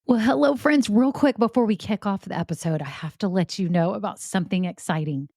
Well, hello, friends. Real quick before we kick off the episode, I have to let you know about something exciting.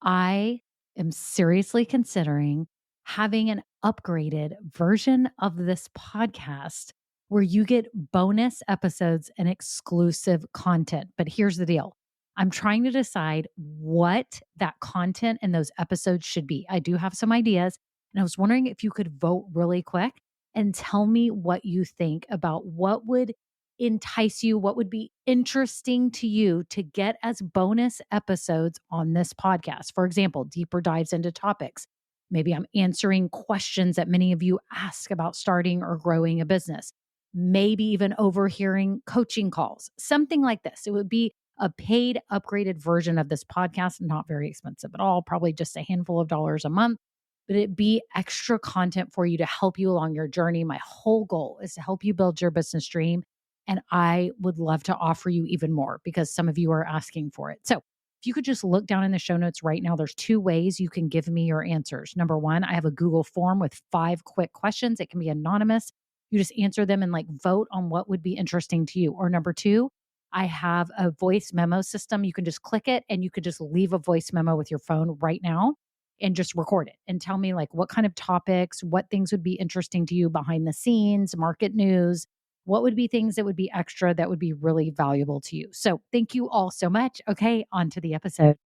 I am seriously considering having an upgraded version of this podcast where you get bonus episodes and exclusive content. But here's the deal, I'm trying to decide what that content and those episodes should be. I do have some ideas, and I was wondering if you could vote really quick and tell me what you think about what would entice you, what would be interesting to you to get as bonus episodes on this podcast. For example, deeper dives into topics. Maybe I'm answering questions that many of you ask about starting or growing a business. Maybe even overhearing coaching calls, something like this. It would be a paid, upgraded version of this podcast, not very expensive at all, probably just a handful of dollars a month, but it be extra content for you to help you along your journey. My whole goal is to help you build your business dream. And I would love to offer you even more because some of you are asking for it. So if you could just look down in the show notes right now, there's two ways you can give me your answers. Number one, I have a Google form with 5 quick questions. It can be anonymous. You just answer them and vote on what would be interesting to you. Or number two, I have a voice memo system. You can just click it and you could just leave a voice memo with your phone right now and just record it and tell me what kind of topics, what things would be interesting to you behind the scenes, market news, what would be things that would be extra that would be really valuable to you. So thank you all so much. Okay, on to the episode.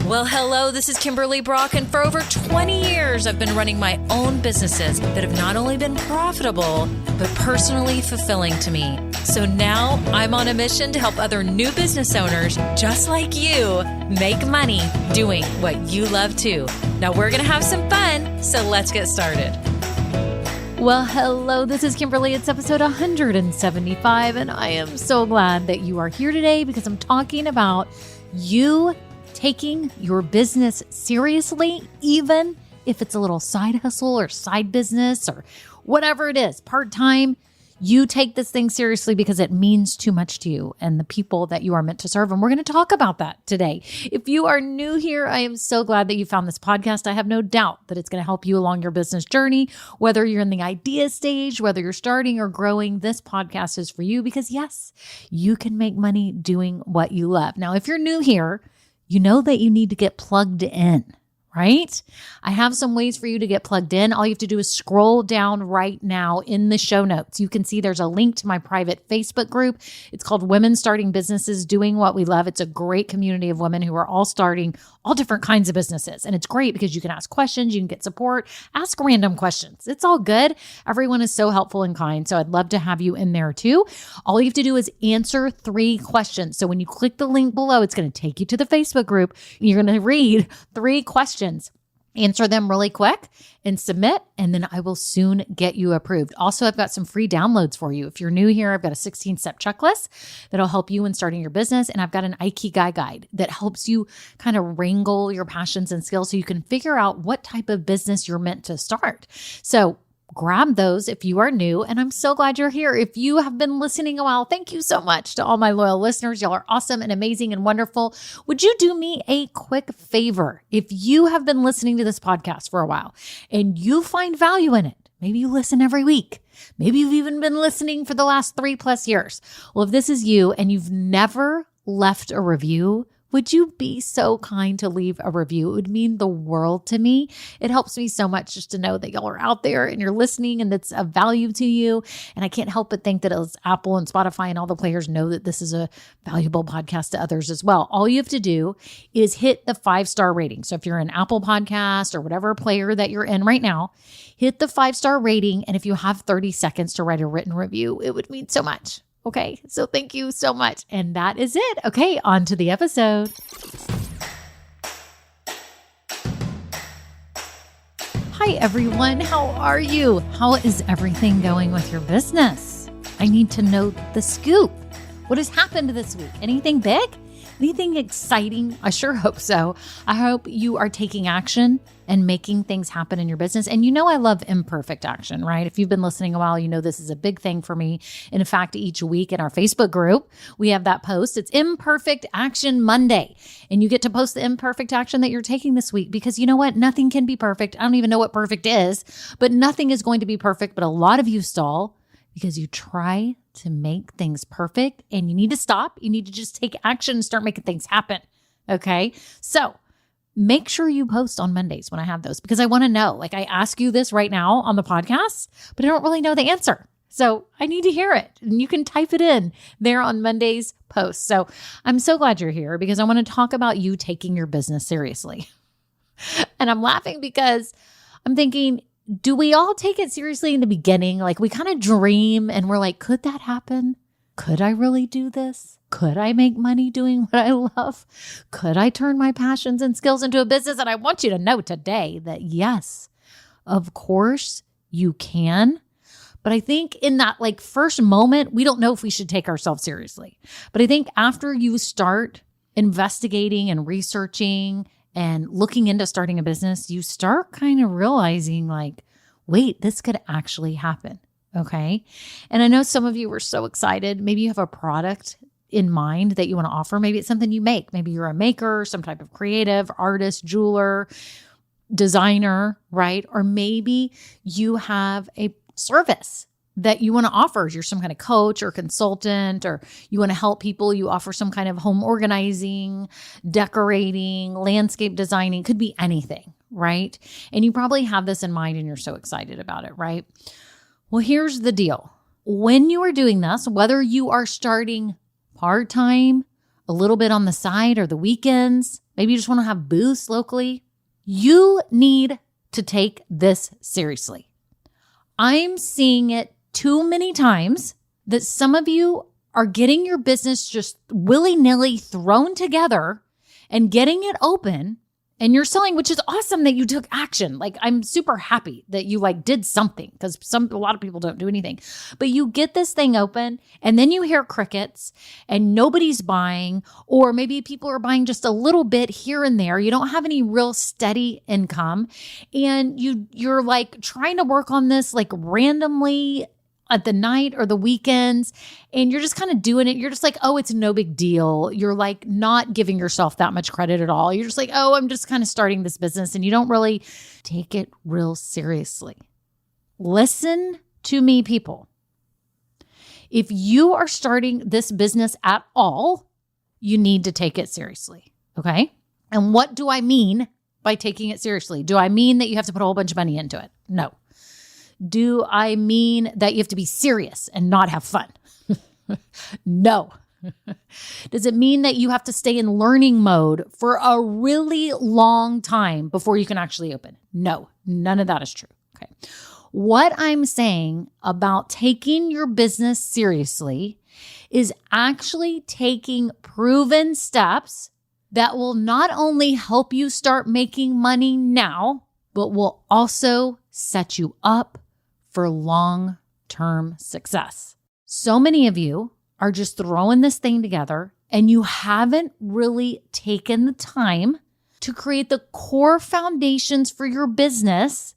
Well, hello, this is Kimberly Brock, and for over 20 years, I've been running my own businesses that have not only been profitable, but personally fulfilling to me. So now I'm on a mission to help other new business owners, just like you, make money doing what you love too. Now we're going to have some fun, so let's get started. Well, hello, this is Kimberly. It's episode 175, and I am so glad that you are here today because I'm talking about you taking your business seriously, even if it's a little side hustle or side business or whatever it is, part-time. You take this thing seriously because it means too much to you and the people that you are meant to serve. And we're going to talk about that today. If you are new here, I am so glad that you found this podcast. I have no doubt that it's going to help you along your business journey, whether you're in the idea stage, whether you're starting or growing. This podcast is for you because yes, you can make money doing what you love. Now, if you're new here, you know that you need to get plugged in, right? I have some ways for you to get plugged in. All you have to do is scroll down right now in the show notes. You can see there's a link to my private Facebook group. It's called Women Starting Businesses Doing What We Love. It's a great community of women who are all starting all different kinds of businesses. And it's great because you can ask questions, you can get support, ask random questions. It's all good. Everyone is so helpful and kind. So I'd love to have you in there too. All you have to do is answer 3 questions. So when you click the link below, it's going to take you to the Facebook group. You're going to read 3 questions. Answer them really quick and submit, and then I will soon get you approved. Also, I've got some free downloads for you. If you're new here, I've got a 16-step checklist that'll help you in starting your business, and I've got an Ikigai guide that helps you kind of wrangle your passions and skills so you can figure out what type of business you're meant to start. So grab those if you are new, and I'm so glad you're here. If you have been listening a while, thank you so much to all my loyal listeners. Y'all are awesome and amazing and wonderful. Would you do me a quick favor? If you have been listening to this podcast for a while and you find value in it, maybe you listen every week. Maybe you've even been listening for the last 3+ years. Well, if this is you and you've never left a review, would you be so kind to leave a review? It would mean the world to me. It helps me so much just to know that y'all are out there and you're listening and it's of value to you. And I can't help but think that as Apple and Spotify and all the players know that this is a valuable podcast to others as well. All you have to do is hit the 5-star rating. So if you're an Apple podcast or whatever player that you're in right now, hit the 5-star rating. And if you have 30 seconds to write a written review, it would mean so much. Okay, so thank you so much. And that is it. Okay, on to the episode. Hi, everyone. How are you? How is everything going with your business? I need to know the scoop. What has happened this week? Anything big? Anything exciting? I sure hope so. I hope you are taking action and making things happen in your business. And you know I love imperfect action, right? If you've been listening a while, you know this is a big thing for me. In fact, each week in our Facebook group, we have that post. It's Imperfect Action Monday. And you get to post the imperfect action that you're taking this week because you know what? Nothing can be perfect. I don't even know what perfect is, but nothing is going to be perfect. But a lot of you stall because you try to make things perfect and you need to stop. You need to just take action and start making things happen. Okay. So make sure you post on Mondays when I have those, because I want to know, like I ask you this right now on the podcast, but I don't really know the answer. So I need to hear it, and you can type it in there on Monday's post. So I'm so glad you're here, because I want to talk about you taking your business seriously. And I'm laughing because I'm thinking, do we all take it seriously in the beginning? Like we kind of dream and we're like, could that happen? Could I really do this? Could I make money doing what I love? Could I turn my passions and skills into a business? And I want you to know today that yes, of course you can. But I think in that like first moment, we don't know if we should take ourselves seriously. But I think after you start investigating and researching and looking into starting a business, you start kind of realizing like, wait, this could actually happen. Okay. And I know some of you are so excited. Maybe you have a product in mind that you want to offer. Maybe it's something you make. Maybe you're a maker, some type of creative, artist, jeweler, designer, right? Or maybe you have a service that you want to offer. You're some kind of coach or consultant, or you want to help people. You offer some kind of home organizing, decorating, landscape designing, could be anything, right? And you probably have this in mind and you're so excited about it, right? Well, here's the deal. When you are doing this, whether you are starting part-time, a little bit on the side or the weekends, maybe you just want to have booths locally, you need to take this seriously. I'm seeing it too many times that some of you are getting your business just willy-nilly thrown together and getting it open, and you're selling, which is awesome that you took action. Like I'm super happy that you like did something, because a lot of people don't do anything. But you get this thing open and then you hear crickets and nobody's buying, or maybe people are buying just a little bit here and there. You don't have any real steady income, and you're like trying to work on this like randomly at the night or the weekends, and you're just kind of doing it. You're just like, oh, it's no big deal. You're like not giving yourself that much credit at all. You're just like, oh, I'm just kind of starting this business, and you don't really take it real seriously. Listen to me, people. If you are starting this business at all, you need to take it seriously, okay? And what do I mean by taking it seriously? Do I mean that you have to put a whole bunch of money into it? No. Do I mean that you have to be serious and not have fun? No. Does it mean that you have to stay in learning mode for a really long time before you can actually open? No, none of that is true. Okay. What I'm saying about taking your business seriously is actually taking proven steps that will not only help you start making money now, but will also set you up for long-term success. So many of you are just throwing this thing together, and you haven't really taken the time to create the core foundations for your business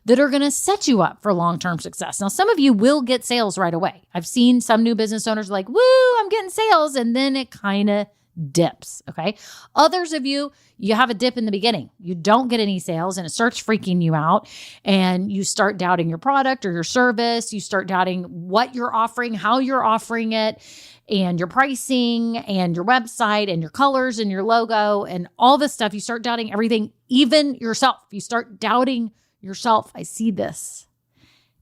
that are going to set you up for long-term success. Now, some of you will get sales right away. I've seen some new business owners like, woo, I'm getting sales, and then it kind of dips, okay? Others of you have a dip in the beginning. You don't get any sales and it starts freaking you out, and you start doubting your product or your service. You start doubting what you're offering, how you're offering it, and your pricing and your website and your colors and your logo and all this stuff. You start doubting everything, even yourself. You start doubting yourself. I see this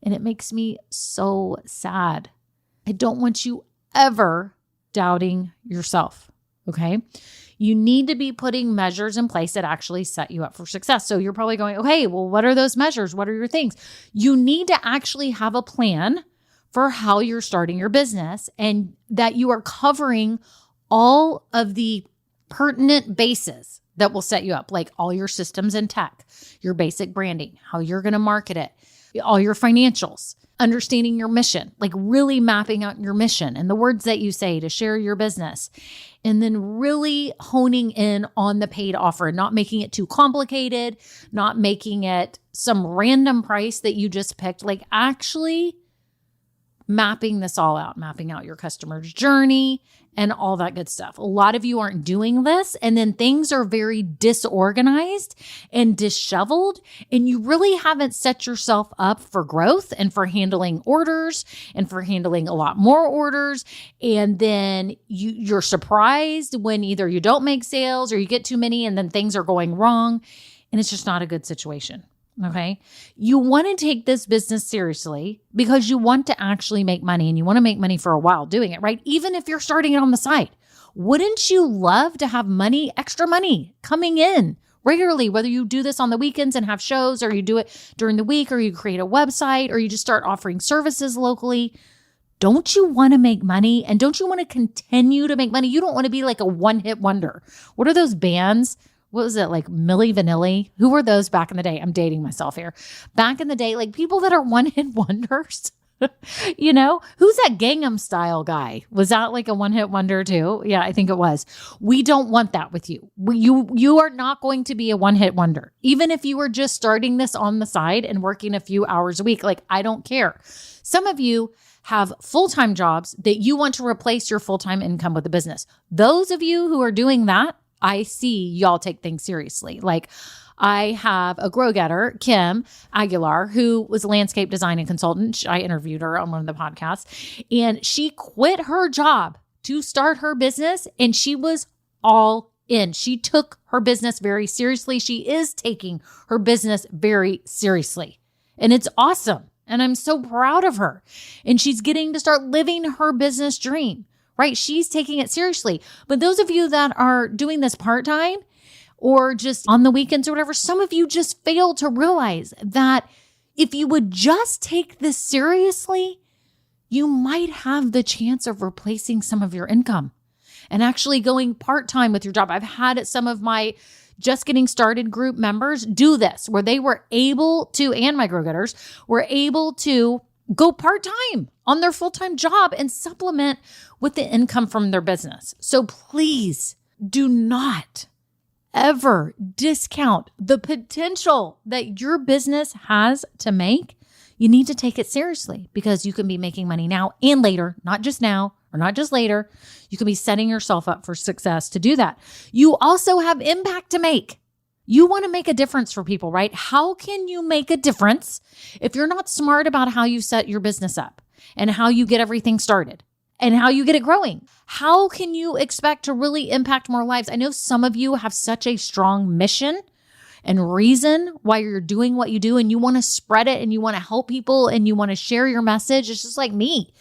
and it makes me so sad. I don't want you ever doubting yourself. Okay. You need to be putting measures in place that actually set you up for success. So you're probably going, okay, well, what are those measures? What are your things? You need to actually have a plan for how you're starting your business, and that you are covering all of the pertinent bases that will set you up, like all your systems and tech, your basic branding, how you're going to market it, all your financials, understanding your mission, like really mapping out your mission and the words that you say to share your business. And then really honing in on the paid offer, not making it too complicated, not making it some random price that you just picked, like actually mapping this all out, mapping out your customer's journey and all that good stuff. A lot of you aren't doing this, and then things are very disorganized and disheveled, and you really haven't set yourself up for growth and for handling orders and for handling a lot more orders. And then you're surprised when either you don't make sales or you get too many and then things are going wrong, and it's just not a good situation. Okay. You want to take this business seriously because you want to actually make money, and you want to make money for a while doing it, right? Even if you're starting it on the side, wouldn't you love to have money, extra money coming in regularly, whether you do this on the weekends and have shows, or you do it during the week, or you create a website, or you just start offering services locally? Don't you want to make money? And don't you want to continue to make money? You don't want to be like a one-hit wonder. What are those bands? What was it, like Milli Vanilli? Who were those back in the day? I'm dating myself here. Back in the day, like people that are one-hit wonders. You know, who's that Gangnam Style guy? Was that like a one-hit wonder too? Yeah, I think it was. We don't want that with you. You are not going to be a one-hit wonder. Even if you were just starting this on the side and working a few hours a week, like I don't care. Some of you have full-time jobs that you want to replace your full-time income with a business. Those of you who are doing that, I see y'all take things seriously. Like I have a grow getter, Kim Aguilar, who was a landscape design consultant. I interviewed her on one of the podcasts, and she quit her job to start her business, and she was all in. She took her business very seriously. She is taking her business very seriously, and it's awesome. And I'm so proud of her. And she's getting to start living her business dream. Right? She's taking it seriously. But those of you that are doing this part-time or just on the weekends or whatever, some of you just fail to realize that if you would just take this seriously, you might have the chance of replacing some of your income and actually going part-time with your job. I've had some of my just getting started group members do this, where they were able to, and my grow getters were able to go part-time on their full-time job and supplement with the income from their business. So please do not ever discount the potential that your business has to make. You need to take it seriously because you can be making money now and later, not just now or not just later. You can be setting yourself up for success to do that. You also have impact to make. You want to make a difference for people, right? How can you make a difference if you're not smart about how you set your business up and how you get everything started and how you get it growing? How can you expect to really impact more lives? I know some of you have such a strong mission and reason why you're doing what you do, and you want to spread it and you want to help people and you want to share your message. It's just like me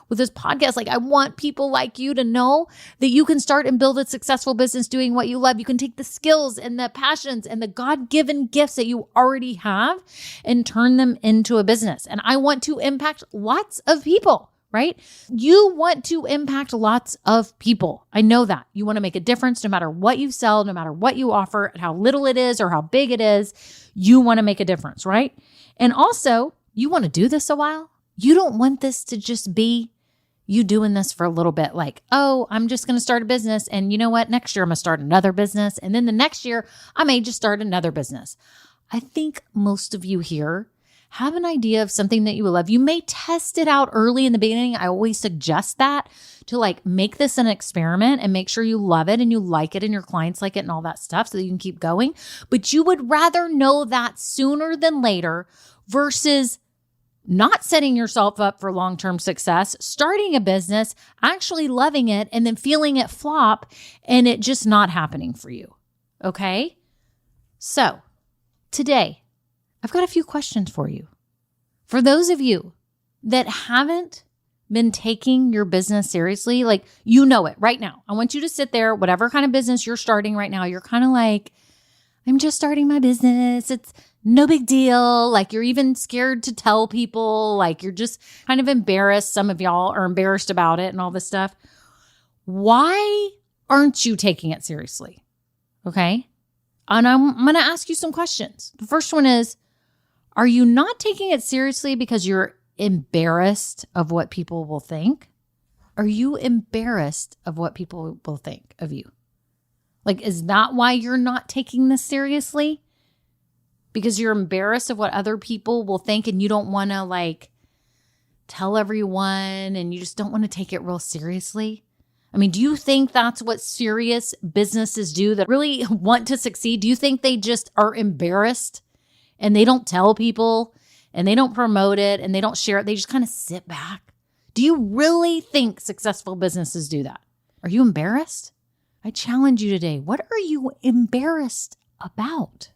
with this podcast. Like I want people like you to know that you can start and build a successful business doing what you love. You can take the skills and the passions and the God-given gifts that you already have and turn them into a business. And I want to impact lots of people, right? You want to impact lots of people. I know that. You want to make a difference no matter what you sell, no matter what you offer, how little it is or how big it is. You want to make a difference, right? And also, you want to do this a while. You don't want this to just be you doing this for a little bit, like, oh, I'm just going to start a business. And you know what? Next year, I'm going to start another business. And then the next year, I may just start another business. I think most of you here have an idea of something that you will love. You may test it out early in the beginning. I always suggest that to like make this an experiment and make sure you love it and you like it and your clients like it and all that stuff so that you can keep going. But you would rather know that sooner than later versus not setting yourself up for long-term success, starting a business, actually loving it, and then feeling it flop and it just not happening for you. Okay? So today, I've got a few questions for you. For those of you that haven't been taking your business seriously, like you know it right now. I want you to sit there, whatever kind of business you're starting right now, you're kind of like, I'm just starting my business. It's no big deal. Like you're even scared to tell people, like you're just kind of embarrassed. Some of y'all are embarrassed about it and all this stuff. Why aren't you taking it seriously? Okay. And I'm going to ask you some questions. The first one is, are you not taking it seriously because you're embarrassed of what people will think? Are you embarrassed of what people will think of you? Like, is that why you're not taking this seriously? Because you're embarrassed of what other people will think and you don't want to like tell everyone and you just don't want to take it real seriously? I mean, do you think that's what serious businesses do that really want to succeed? Do you think they just are embarrassed and they don't tell people and they don't promote it and they don't share it? They just kind of sit back. Do you really think successful businesses do that? Are you embarrassed? I challenge you today. What are you embarrassed about?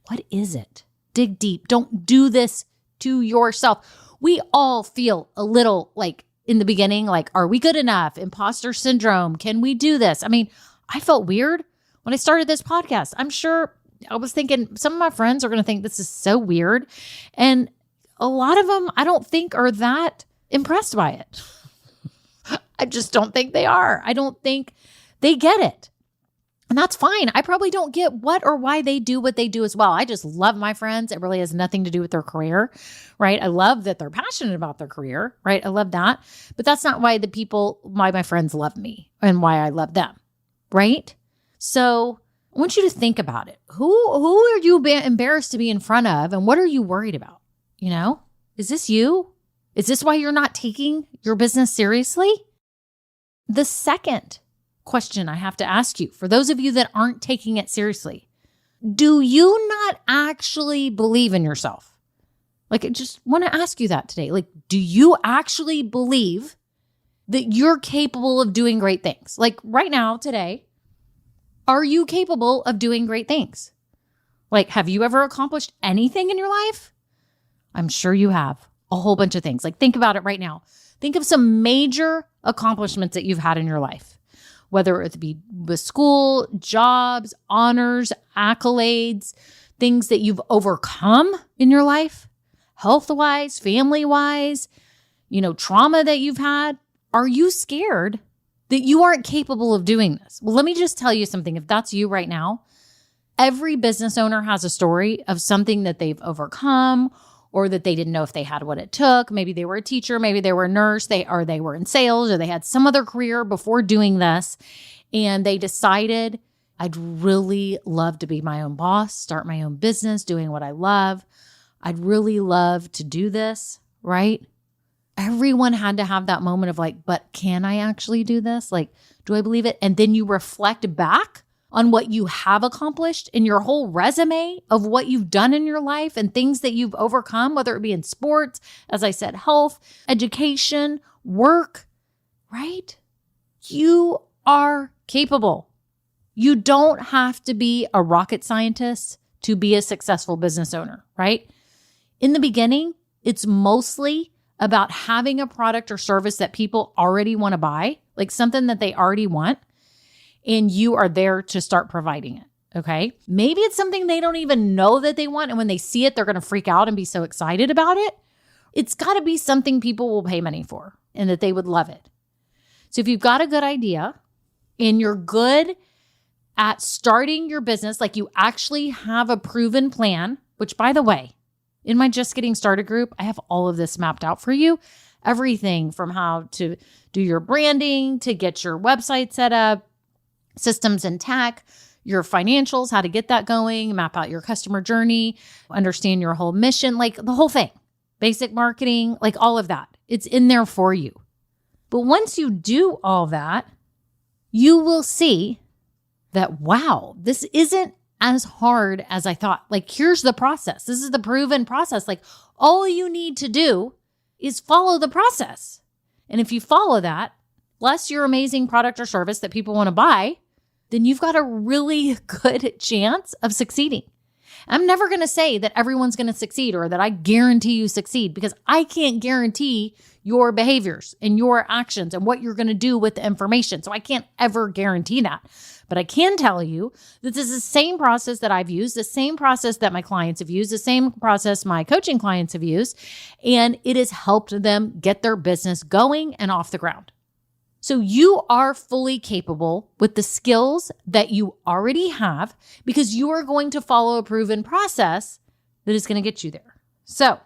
What is it? Dig deep. Don't do this to yourself. We all feel a little like in the beginning, like, are we good enough? Imposter syndrome. Can we do this? I mean, I felt weird when I started this podcast. I'm sure I was thinking some of my friends are going to think this is so weird. And a lot of them, I don't think are that impressed by it. I just don't think they are. I don't think they get it. And that's fine. I probably don't get what or why they do what they do as well. I just love my friends. It really has nothing to do with their career, right? I love that they're passionate about their career, right? I love that. But that's not why why my friends love me and why I love them, right? So I want you to think about it. Who are you embarrassed to be in front of, and what are you worried about? You know, is this you? Is this why you're not taking your business seriously? The second question I have to ask you, for those of you that aren't taking it seriously, do you not actually believe in yourself? Like, I just want to ask you that today. Like, do you actually believe that you're capable of doing great things? Like right now, today, are you capable of doing great things? Like, have you ever accomplished anything in your life? I'm sure you have. A whole bunch of things. Like, think about it right now. Think of some major accomplishments that you've had in your life, whether it be with school, jobs, honors, accolades, things that you've overcome in your life, health-wise, family-wise, trauma that you've had. Are you scared that you aren't capable of doing this? Well, let me just tell you something. If that's you right now, every business owner has a story of something that they've overcome or that they didn't know if they had what it took. Maybe they were a teacher, maybe they were a nurse, they were in sales, or they had some other career before doing this. And they decided, I'd really love to be my own boss, start my own business, doing what I love. I'd really love to do this, right? Everyone had to have that moment of like, but can I actually do this? Like, do I believe it? And then you reflect back on what you have accomplished in your whole resume of what you've done in your life and things that you've overcome, whether it be in sports, as I said, health, education, work, right? You are capable. You don't have to be a rocket scientist to be a successful business owner, right? In the beginning, it's mostly about having a product or service that people already want to buy, like something that they already want, and you are there to start providing it, okay? Maybe it's something they don't even know that they want, and when they see it, they're going to freak out and be so excited about it. It's got to be something people will pay money for and that they would love it. So if you've got a good idea and you're good at starting your business, like you actually have a proven plan, which by the way, in my Just Getting Started group, I have all of this mapped out for you. Everything from how to do your branding, to get your website set up, systems and tech, your financials, how to get that going, map out your customer journey, understand your whole mission, like the whole thing, basic marketing, like all of that. It's in there for you. But once you do all that, you will see that, wow, this isn't as hard as I thought. Like, here's the process. This is the proven process. Like, all you need to do is follow the process. And if you follow that, plus your amazing product or service that people want to buy, then you've got a really good chance of succeeding. I'm never going to say that everyone's going to succeed or that I guarantee you succeed, because I can't guarantee your behaviors and your actions and what you're going to do with the information. So I can't ever guarantee that. But I can tell you that this is the same process that I've used, the same process that my clients have used, the same process my coaching clients have used, and it has helped them get their business going and off the ground. So you are fully capable with the skills that you already have, because you are going to follow a proven process that is going to get you there. So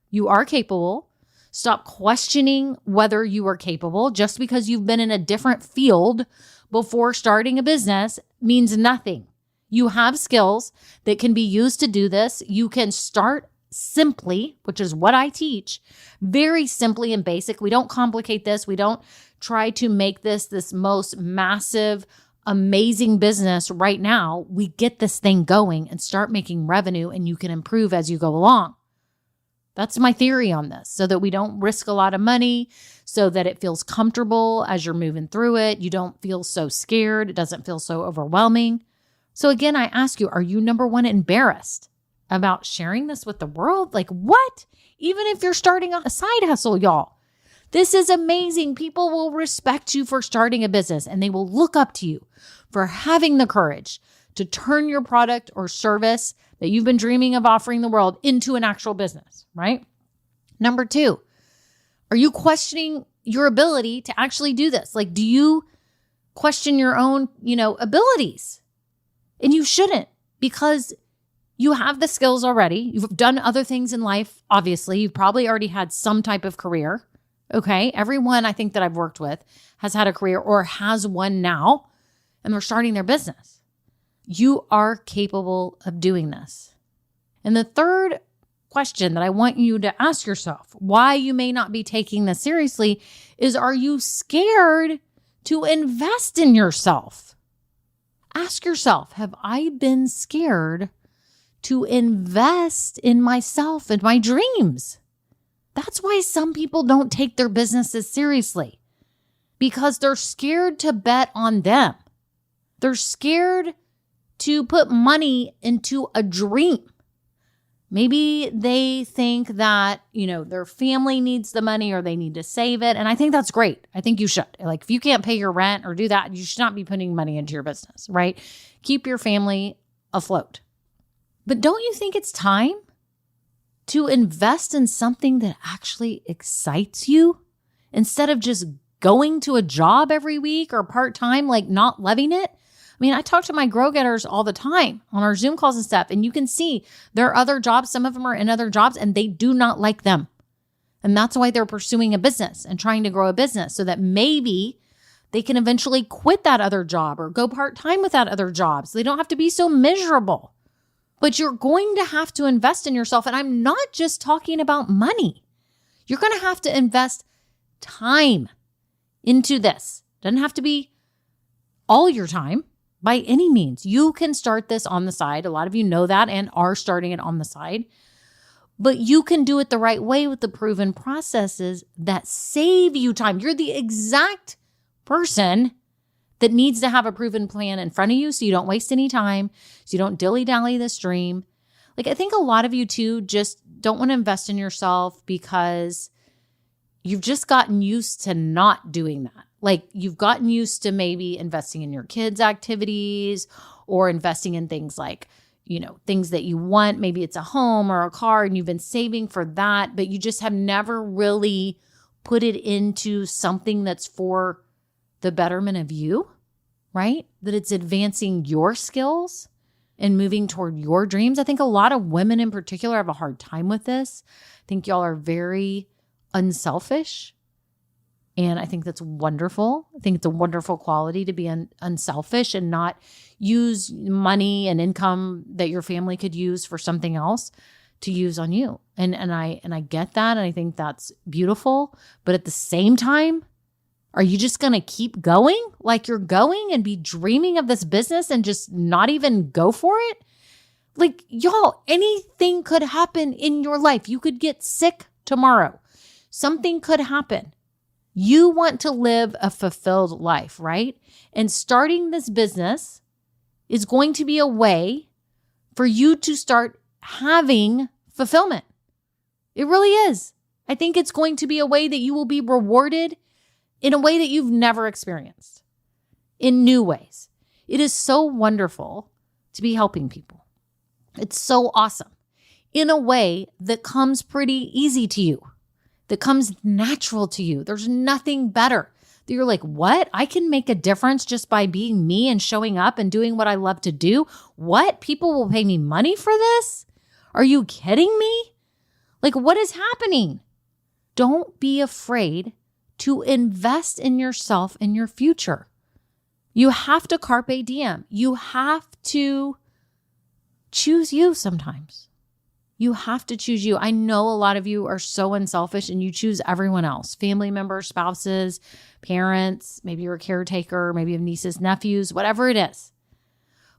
you are capable. Stop questioning whether you are capable. Just because you've been in a different field before starting a business means nothing. You have skills that can be used to do this. You can start simply, which is what I teach, very simply and basic. We don't complicate this. We don't try to make this most massive, amazing business right now. We get this thing going and start making revenue, and you can improve as you go along. That's my theory on this, so that we don't risk a lot of money, so that it feels comfortable as you're moving through it. You don't feel so scared. It doesn't feel so overwhelming. So again, I ask you, are you, number one, embarrassed about sharing this with the world? Like, what? Even if you're starting a side hustle, y'all, this is amazing. People will respect you for starting a business, and they will look up to you for having the courage to turn your product or service that you've been dreaming of offering the world into an actual business, right? Number two, are you questioning your ability to actually do this? Like, do you question your own, abilities? And you shouldn't, because you have the skills already. You've done other things in life. Obviously, you've probably already had some type of career. Okay. Everyone I think that I've worked with has had a career or has one now, and they're starting their business. You are capable of doing this. And the third question that I want you to ask yourself, why you may not be taking this seriously, is, are you scared to invest in yourself? Ask yourself, have I been scared to invest in myself and my dreams? That's why some people don't take their businesses seriously, because they're scared to bet on them. They're scared to put money into a dream. Maybe they think that, their family needs the money or they need to save it. And I think that's great. I think you should. Like, if you can't pay your rent or do that, you should not be putting money into your business, right? Keep your family afloat. But don't you think it's time to invest in something that actually excites you, instead of just going to a job every week or part-time, like not loving it? I mean, I talk to my grow-getters all the time on our Zoom calls and stuff, and you can see there are other jobs. Some of them are in other jobs, and they do not like them. And that's why they're pursuing a business and trying to grow a business, so that maybe they can eventually quit that other job or go part-time with that other job, so they don't have to be so miserable. But you're going to have to invest in yourself. And I'm not just talking about money. You're going to have to invest time into this. Doesn't have to be all your time by any means. You can start this on the side. A lot of you know that and are starting it on the side. But you can do it the right way with the proven processes that save you time. You're the exact person that needs to have a proven plan in front of you, so you don't waste any time, so you don't dilly-dally this dream. Like, I think a lot of you too just don't want to invest in yourself because you've just gotten used to not doing that. Like, you've gotten used to maybe investing in your kids' activities or investing in things like, things that you want. Maybe it's a home or a car, and you've been saving for that, but you just have never really put it into something that's for the betterment of you, right? That it's advancing your skills and moving toward your dreams. I think a lot of women in particular have a hard time with this. I think y'all are very unselfish. And I think that's wonderful. I think it's a wonderful quality to be unselfish and not use money and income that your family could use for something else to use on you. And I get that. And I think that's beautiful. But at the same time, are you just going to keep going like you're going and be dreaming of this business and just not even go for it? Like, y'all, anything could happen in your life. You could get sick tomorrow. Something could happen. You want to live a fulfilled life, right? And starting this business is going to be a way for you to start having fulfillment. It really is. I think it's going to be a way that you will be rewarded in a way that you've never experienced, in new ways. It is so wonderful to be helping people. It's so awesome in a way that comes pretty easy to you, that comes natural to you. There's nothing better that you're like, what? I can make a difference just by being me and showing up and doing what I love to do. What? People will pay me money for this? Are you kidding me? Like, what is happening? Don't be afraid to invest in yourself and your future. You have to carpe diem. You have to choose you sometimes. You have to choose you. I know a lot of you are so unselfish and you choose everyone else, family members, spouses, parents, maybe you're a caretaker, maybe you have nieces, nephews, whatever it is.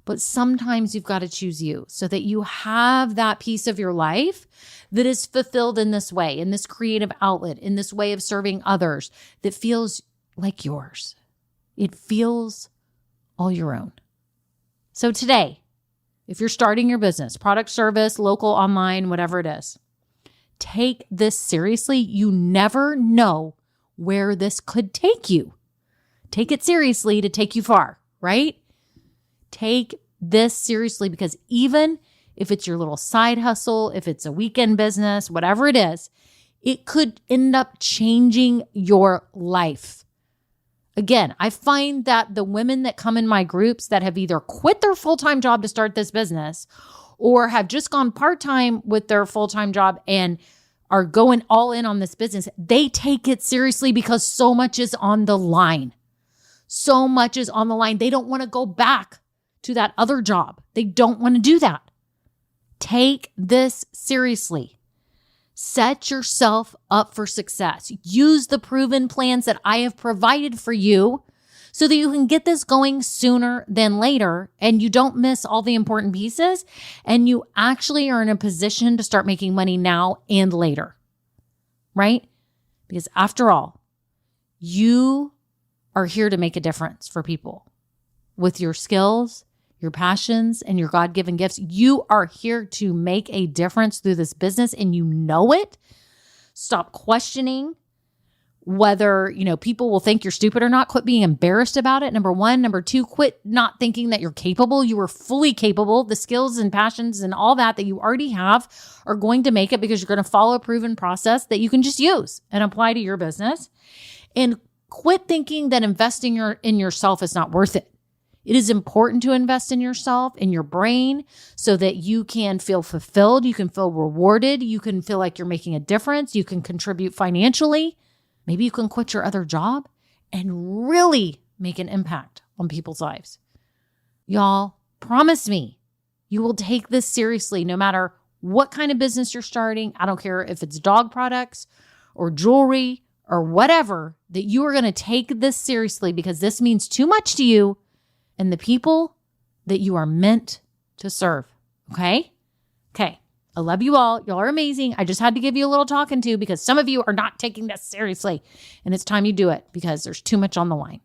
But sometimes you've got to choose you so that you have that piece of your life that is fulfilled in this way, in this creative outlet, in this way of serving others that feels like yours. It feels all your own. So today, if you're starting your business, product, service, local, online, whatever it is, take this seriously. You never know where this could take you. Take it seriously to take you far, right? Take this seriously because even if it's your little side hustle, if it's a weekend business, whatever it is, it could end up changing your life. Again, I find that the women that come in my groups that have either quit their full-time job to start this business or have just gone part-time with their full-time job and are going all in on this business, they take it seriously because so much is on the line. So much is on the line. They don't want to go back to that other job. They don't want to do that. Take this seriously. Set yourself up for success. Use the proven plans that I have provided for you so that you can get this going sooner than later and you don't miss all the important pieces and you actually are in a position to start making money now and later, right? Because after all, you are here to make a difference for people with your skills, your passions, and your God-given gifts. You are here to make a difference through this business and you know it. Stop questioning whether, people will think you're stupid or not. Quit being embarrassed about it. Number one. Number two, quit not thinking that you're capable. You are fully capable. The skills and passions and all that you already have are going to make it because you're going to follow a proven process that you can just use and apply to your business. And quit thinking that investing in yourself is not worth it. It is important to invest in yourself, in your brain, so that you can feel fulfilled, you can feel rewarded, you can feel like you're making a difference, you can contribute financially. Maybe you can quit your other job and really make an impact on people's lives. Y'all, promise me you will take this seriously no matter what kind of business you're starting. I don't care if it's dog products or jewelry or whatever, that you are going to take this seriously because this means too much to you and the people that you are meant to serve. Okay? Okay. I love you all. Y'all are amazing. I just had to give you a little talking to because some of you are not taking this seriously and it's time you do it because there's too much on the line.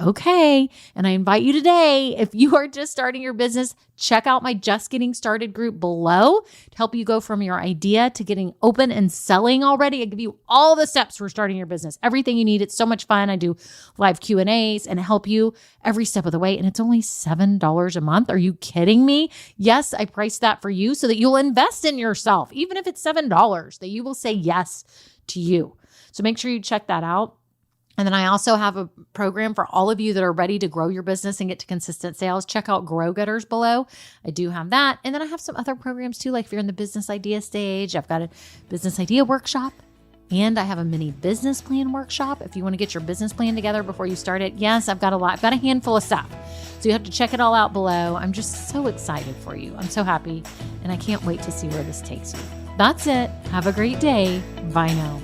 Okay. And I invite you today, if you are just starting your business, check out my Just Getting Started group below to help you go from your idea to getting open and selling already. I give you all the steps for starting your business, everything you need. It's so much fun. I do live Q&As and help you every step of the way. And it's only $7 a month. Are you kidding me? Yes, I priced that for you so that you'll invest in yourself, even if it's $7, that you will say yes to you. So make sure you check that out. And then I also have a program for all of you that are ready to grow your business and get to consistent sales. Check out Grow Getters below. I do have that. And then I have some other programs too, like if you're in the business idea stage, I've got a business idea workshop and I have a mini business plan workshop. If you want to get your business plan together before you start it, yes, I've got a lot. I've got a handful of stuff. So you have to check it all out below. I'm just so excited for you. I'm so happy and I can't wait to see where this takes you. That's it. Have a great day. Bye now.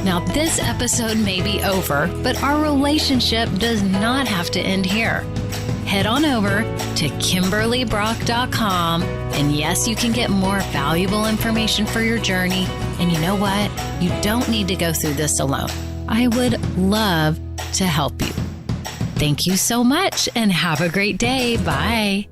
Now, this episode may be over, but our relationship does not have to end here. Head on over to KimberlyBrock.com, and yes, you can get more valuable information for your journey. And you know what? You don't need to go through this alone. I would love to help you. Thank you so much, and have a great day. Bye.